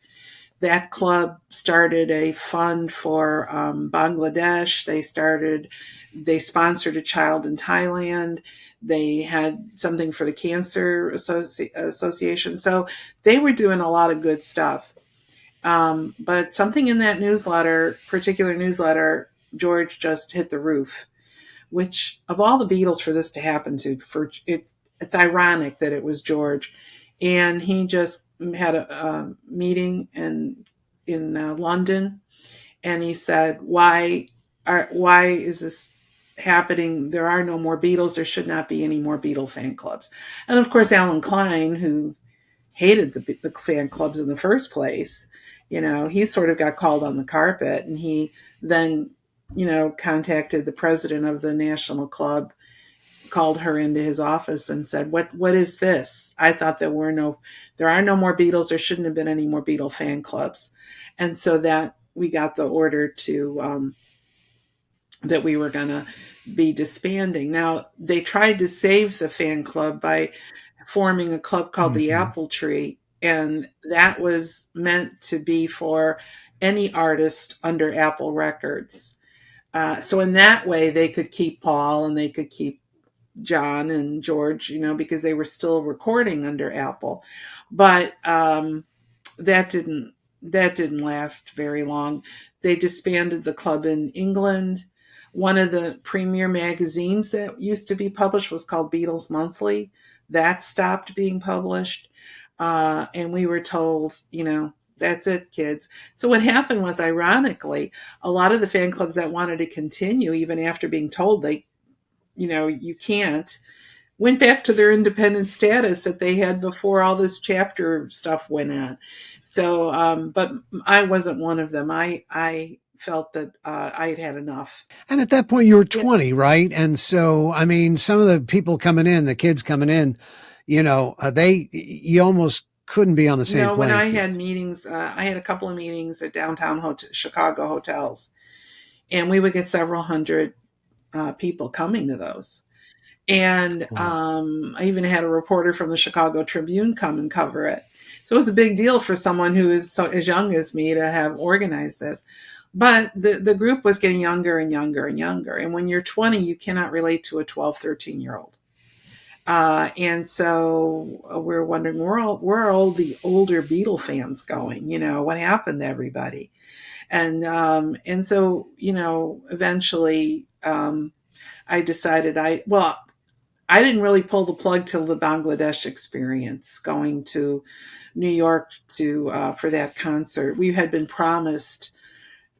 That club started a fund for Bangladesh. They sponsored a child in Thailand. They had something for the Cancer Association. So they were doing a lot of good stuff. But something in that particular newsletter, George just hit the roof. Which, of all the Beatles for this to happen to, it's ironic that it was George, and he just had a meeting in London, and he said, why is this happening? There are no more Beatles. There should not be any more Beatle fan clubs." And of course, Alan Klein, who hated the fan clubs in the first place, he sort of got called on the carpet, and he then, contacted the president of the national club, called her into his office and said, what is this? I thought there are no more Beatles. There shouldn't have been any more Beatle fan clubs. And so that we got the order that we were going to be disbanding. Now, they tried to save the fan club by forming a club called the Mm-hmm. Apple Tree, and that was meant to be for any artist under Apple Records. So in that way, they could keep Paul and they could keep John and George, because they were still recording under Apple. But that didn't that didn't last very long. They disbanded the club in England. One of the premier magazines that used to be published was called Beatles Monthly. That stopped being published. And we were told, that's it, kids. So what happened was, ironically, a lot of the fan clubs that wanted to continue, even after being told you can't, went back to their independent status that they had before all this chapter stuff went on. So, but I wasn't one of them. I felt that I had had enough. And at that point, you were Yeah. 20, right? And so, I mean, some of the people coming in, the kids coming in, you almost couldn't be on the same No, when playing I had field. meetings, I had a couple of meetings at downtown Chicago hotels, and we would get several hundred people coming to those. And Wow. I even had a reporter from the Chicago Tribune come and cover it. So it was a big deal for someone who is as young as me to have organized this. But the group was getting younger and younger and younger. And when you're 20, you cannot relate to a 12, 13-year-old. And so we're wondering, where are all the older Beatle fans going? What happened to everybody? And so, eventually, I decided I didn't really pull the plug till the Bangladesh experience, going to New York for that concert. We had been promised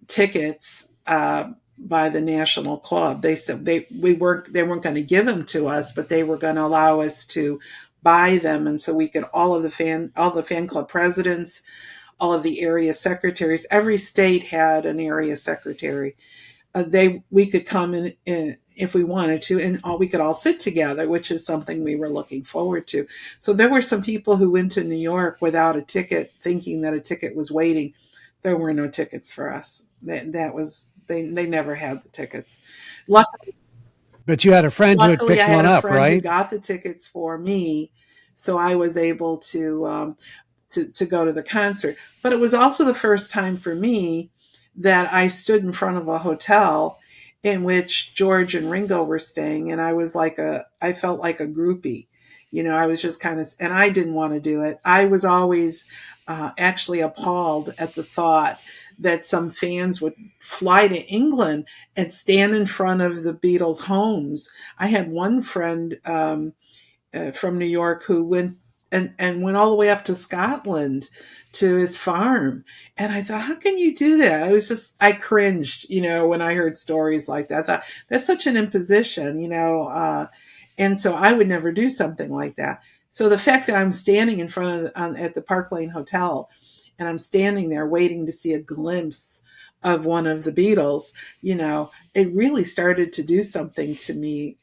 tickets by the National Club. They said they weren't going to give them to us, but they were going to allow us to buy them, and so we could all the fan club presidents, all of the area secretaries. Every state had an area secretary. We could come in if we wanted to, and we could all sit together, which is something we were looking forward to. So there were some people who went to New York without a ticket, thinking that a ticket was waiting. There were no tickets for us. That was they never had the tickets. Luckily, But you had a friend who had luckily, I picked had one a up, friend who right? got the tickets for me, so I was able to go to the concert. But it was also the first time for me that I stood in front of a hotel in which George and Ringo were staying, and I felt like a groupie. I was just kind of, and I didn't want to do it. I was always actually appalled at the thought that some fans would fly to England and stand in front of the Beatles' homes. I had one friend from New York who went and went all the way up to Scotland to his farm. And I thought, how can you do that? I cringed, when I heard stories like that. I thought, that's such an imposition, and so I would never do something like that. So the fact that I'm standing in front at the Park Lane Hotel, and I'm standing there waiting to see a glimpse of one of the Beatles, it really started to do something to me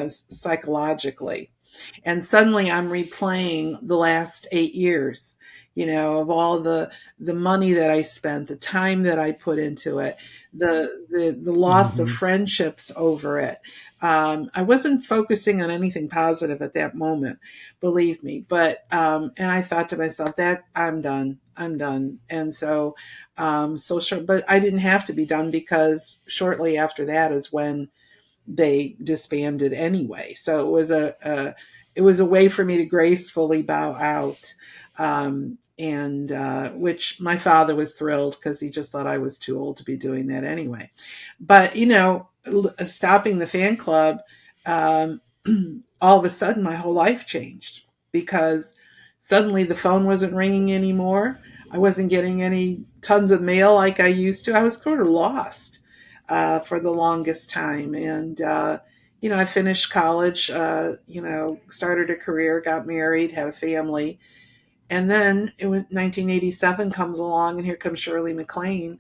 psychologically. And suddenly I'm replaying the last 8 years, of all the money that I spent, the time that I put into it, the loss of Hmm. friendships over it. I wasn't focusing on anything positive at that moment, believe me. But and I thought to myself that I'm done. I'm done. And so sure, but I didn't have to be done, because shortly after that is when they disbanded anyway. So it was a way for me to gracefully bow out, and which my father was thrilled, because he just thought I was too old to be doing that anyway. But stopping the fan club, um, all of a sudden my whole life changed, because suddenly the phone wasn't ringing anymore. I wasn't getting any tons of mail like I used to. I was sort of lost for the longest time. And, I finished college, started a career, got married, had a family. And then 1987 comes along, and here comes Shirley MacLaine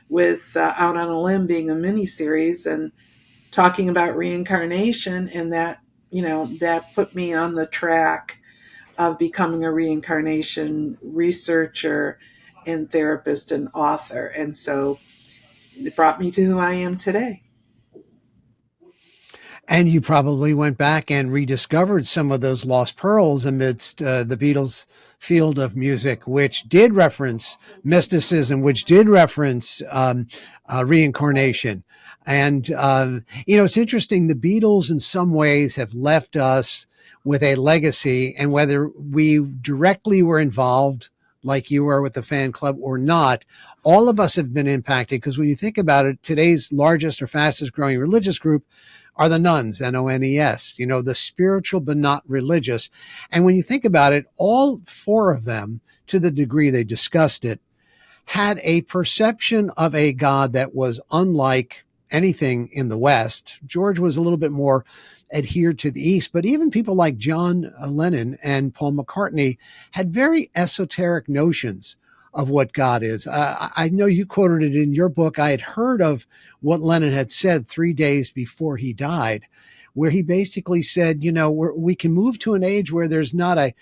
with Out on a Limb being a miniseries and talking about reincarnation. And that put me on the track of becoming a reincarnation researcher and therapist and author. And so it brought me to who I am today. And you probably went back and rediscovered some of those lost pearls amidst the Beatles' field of music, which did reference mysticism, which did reference reincarnation. And, it's interesting. The Beatles, in some ways, have left us with a legacy, and whether we directly were involved, like you were with the fan club, or not, all of us have been impacted. Because when you think about it, today's largest or fastest growing religious group are the nuns, Nones, the spiritual but not religious. And when you think about it, all four of them, to the degree they discussed it, had a perception of a God that was unlike anything in the West. George was a little bit more adhered to the East, but even people like John Lennon and Paul McCartney had very esoteric notions of what God is. I know you quoted it in your book. I had heard of what Lennon had said 3 days before he died, where he basically said, we can move to an age where there's not a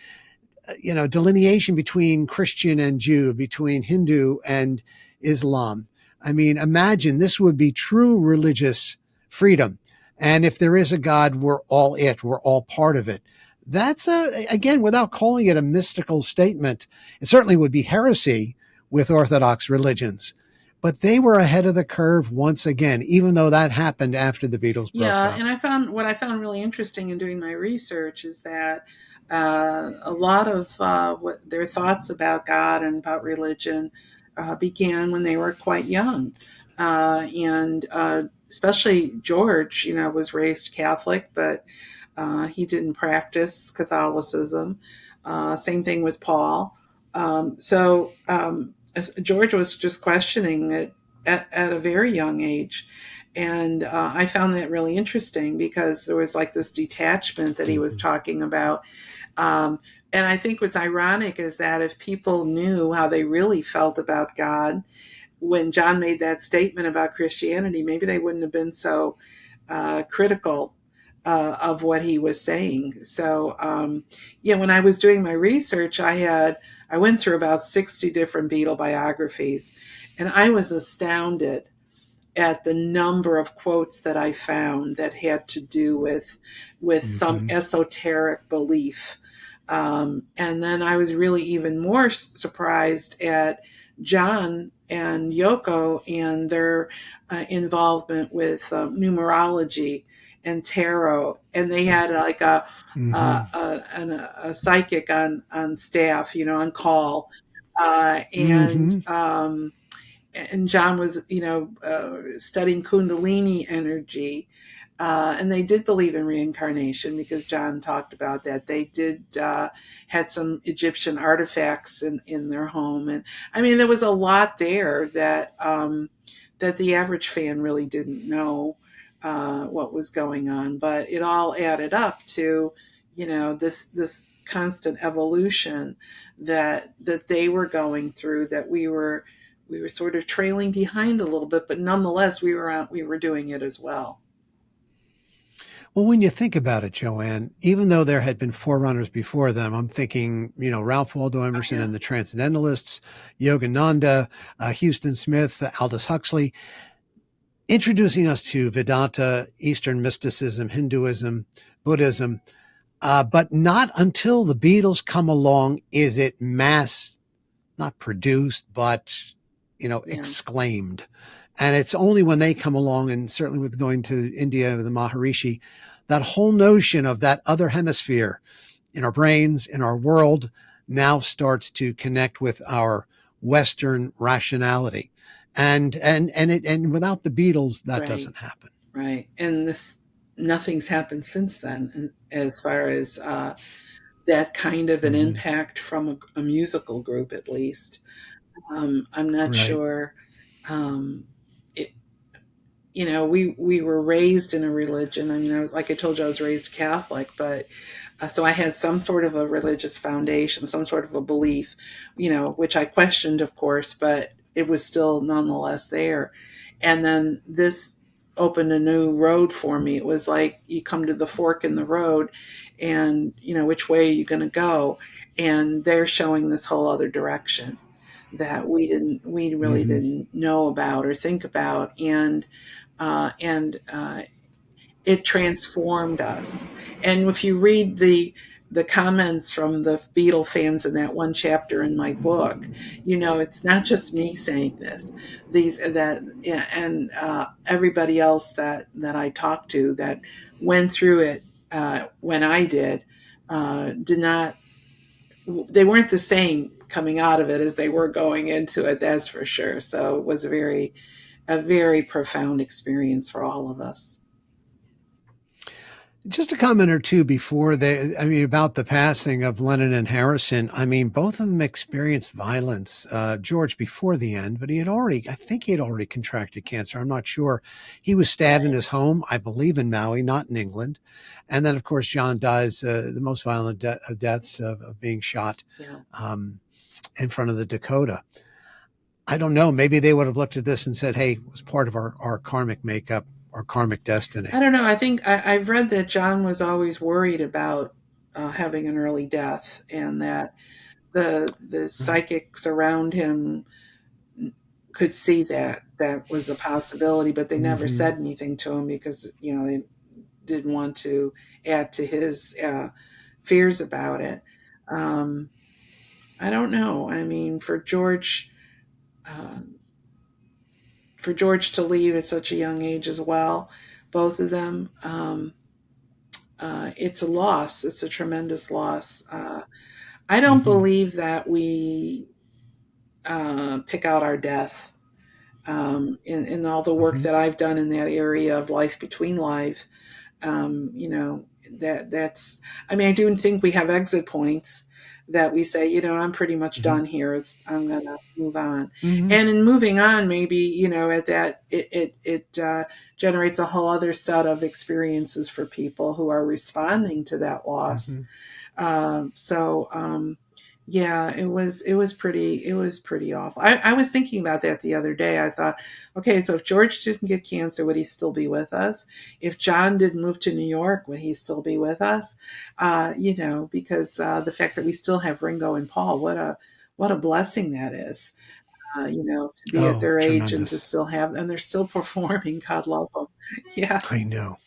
delineation between Christian and Jew, between Hindu and Islam. I mean, imagine this would be true religious freedom. And if there is a God, we're all part of it. That's again, without calling it a mystical statement, it certainly would be heresy with Orthodox religions. But they were ahead of the curve once again, even though that happened after the Beatles broke Yeah, up. and what I found really interesting in doing my research is that a lot of what their thoughts about God and about religion began when they were quite young, and especially George, was raised Catholic, but he didn't practice Catholicism. Same thing with Paul. George was just questioning it at a very young age. And I found that really interesting because there was like this detachment that he was Mhm. talking about. Um, and I think what's ironic is that if people knew how they really felt about God, when John made that statement about Christianity, maybe they wouldn't have been so critical of what he was saying. So, yeah, when I was doing my research, I went through about 60 different Beatle biographies, and I was astounded at the number of quotes that I found that had to do with some Mhm. esoteric belief. And then I was really even more surprised at John and Yoko and their involvement with numerology and tarot. And they had like Mhm. a psychic on staff, on call. Uh, and Mhm. um, and John was, studying Kundalini energy. And they did believe in reincarnation because John talked about that. They did had some Egyptian artifacts in their home, and I mean there was a lot there that the average fan really didn't know what was going on, but it all added up to this constant evolution that they were going through, that we were sort of trailing behind a little bit, but nonetheless we were doing it as well. Well, when you think about it, Joanne, even though there had been forerunners before them, I'm thinking, Ralph Waldo Oh, Emerson yeah. and the Transcendentalists, Yogananda, Houston Smith, Aldous Huxley, introducing us to Vedanta, Eastern mysticism, Hinduism, Buddhism. But not until the Beatles come along is it mass, not produced, but, Yeah. exclaimed. And it's only when they come along, and certainly with going to India with the Maharishi, that whole notion of that other hemisphere in our brains, in our world, now starts to connect with our Western rationality. And without the Beatles, that Right. doesn't happen. Right. And this nothing's happened since then, as far as that kind of an Mm-hmm. impact from a musical group, at least. I'm not Right. sure. Um, it, we were raised in a religion. I mean, like I told you, I was raised Catholic, but so I had some sort of a religious foundation, some sort of a belief, which I questioned, of course, but it was still nonetheless there. And then this opened a new road for me. It was like you come to the fork in the road, and which way are you going to go? And they're showing this whole other direction that we really Mm-hmm. didn't know about or think about, and it transformed us. And if you read the comments from the Beatle fans in that one chapter in my book, it's not just me saying this. These that yeah, and everybody else that I talked to that went through it when I did not. They weren't the same coming out of it as they were going into it. That's for sure. So it was a very profound experience for all of us. Just a comment or two before about the passing of Lennon and Harrison. I mean, both of them experienced violence. George before the end, but I think he had already contracted cancer. I'm not sure. He was stabbed in Right. his home, I believe in Maui, not in England. And then, of course, John dies the most violent of deaths of being shot Yeah. um, in front of the Dakota. I don't know. Maybe they would have looked at this and said, hey, it was part of our karmic makeup, our karmic I destiny. don't know. I think I've read that John was always worried about having an early death, and that the Right. psychics around him could see that was a possibility, but they never Mm-hmm. said anything to him because they didn't want to add to his fears about it. Um, I don't know. I mean, uh, for George to leave at such a young age as well, both of them. It's a loss. It's a tremendous loss. I don't Mm-hmm. believe that we pick out our death. In all the work Mm-hmm. that I've done in that area of life between life, That's, I mean, I do think we have exit points that we say, I'm pretty much Mm-hmm. done here. I'm going to move on. Mm-hmm. And in moving on, maybe, at that, it generates a whole other set of experiences for people who are responding to that loss. Mm-hmm. Yeah, it was pretty awful. I was thinking about that the other day. I thought, okay, so if George didn't get cancer, would he still be with us? If John didn't move to New York, would he still be with us? Because the fact that we still have Ringo and Paul, what a blessing that is. To be at Oh, their age and to tremendous. still have, and they're still performing. God love them. Yeah. I know.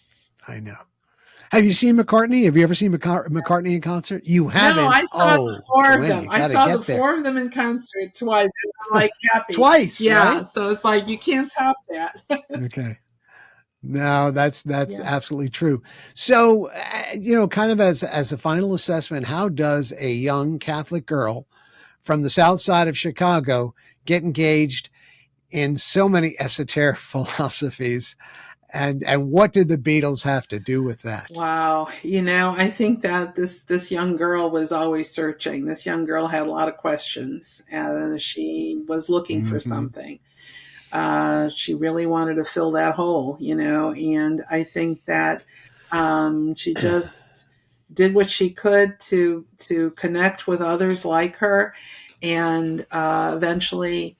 Have you seen McCartney? Have you ever seen McCartney in concert? You No, haven't? I saw the Oh, four of Joanne, them. you I got to saw the get there. four of them in concert twice, and I'm like happy. Twice, Yeah, right? so it's like you can't top that. Okay. No, that's Yeah. absolutely true. So, kind of as a final assessment, how does a young Catholic girl from the South Side of Chicago get engaged in so many esoteric philosophies? And what did the Beatles have to do with that? Wow. I think that this young girl was always searching. This young girl had a lot of questions, and she was looking for Mm-hmm. something. She really wanted to fill that hole, and I think that she just did what she could to connect with others like her, and eventually,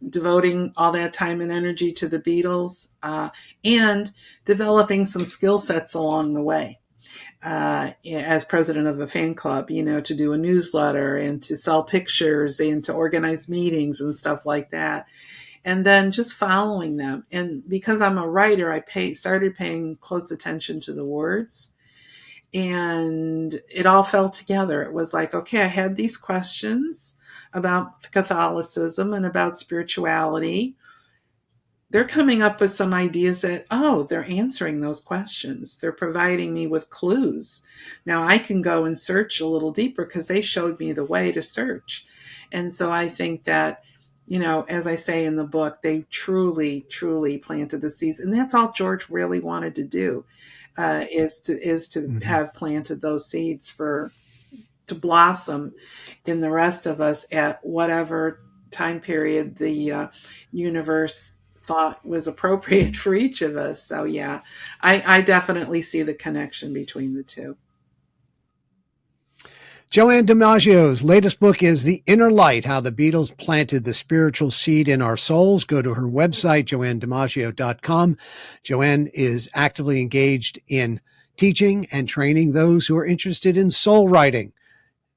devoting all that time and energy to the Beatles, and developing some skill sets along the way. As president of a fan club, to do a newsletter and to sell pictures and to organize meetings and stuff like that. And then just following them. And because I'm a writer, started paying close attention to the words. And it all fell together. It was like, okay, I had these questions about Catholicism and about spirituality. They're coming up with some ideas that, they're answering those questions. They're providing me with clues. Now I can go and search a little deeper because they showed me the way to search. And so I think that, as I say in the book, they truly, truly planted the seeds. And that's all George really wanted to do, is to Mm-hmm. have planted those seeds to blossom in the rest of us at whatever time period the universe thought was appropriate for each of us. So yeah, I definitely see the connection between the two. Joanne DiMaggio's latest book is The Inner Light, How the Beatles Planted the Spiritual Seed in Our Souls. Go to her website, joannedimaggio.com. Joanne is actively engaged in teaching and training those who are interested in soul writing,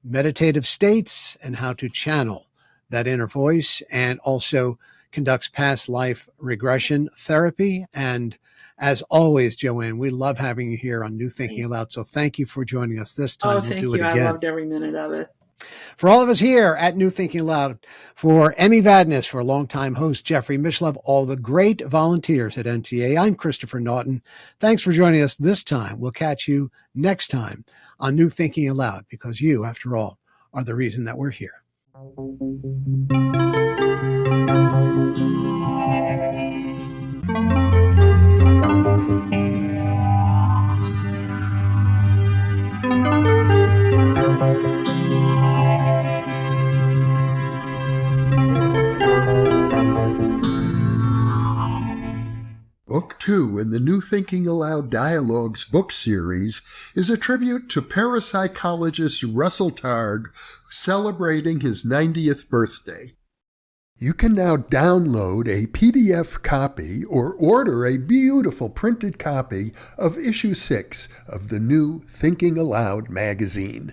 meditative states, and how to channel that inner voice, and also conducts past life regression therapy. And as always, Joanne, we love having you here on New Thinking Aloud. So thank you for joining us this time. Oh, We'll thank do you. it I again. loved every minute of it. For all of us here at New Thinking Aloud, for Emmy Vadnais, for longtime host Jeffrey Mishlove, all the great volunteers at NTA, I'm Christopher Naughton. Thanks for joining us this time. We'll catch you next time on New Thinking Aloud, because you, after all, are the reason that we're here. Book 2 in the New Thinking Aloud Dialogues book series is a tribute to parapsychologist Russell Targ, celebrating his 90th birthday. You can now download a PDF copy or order a beautiful printed copy of issue 6 of the New Thinking Aloud magazine.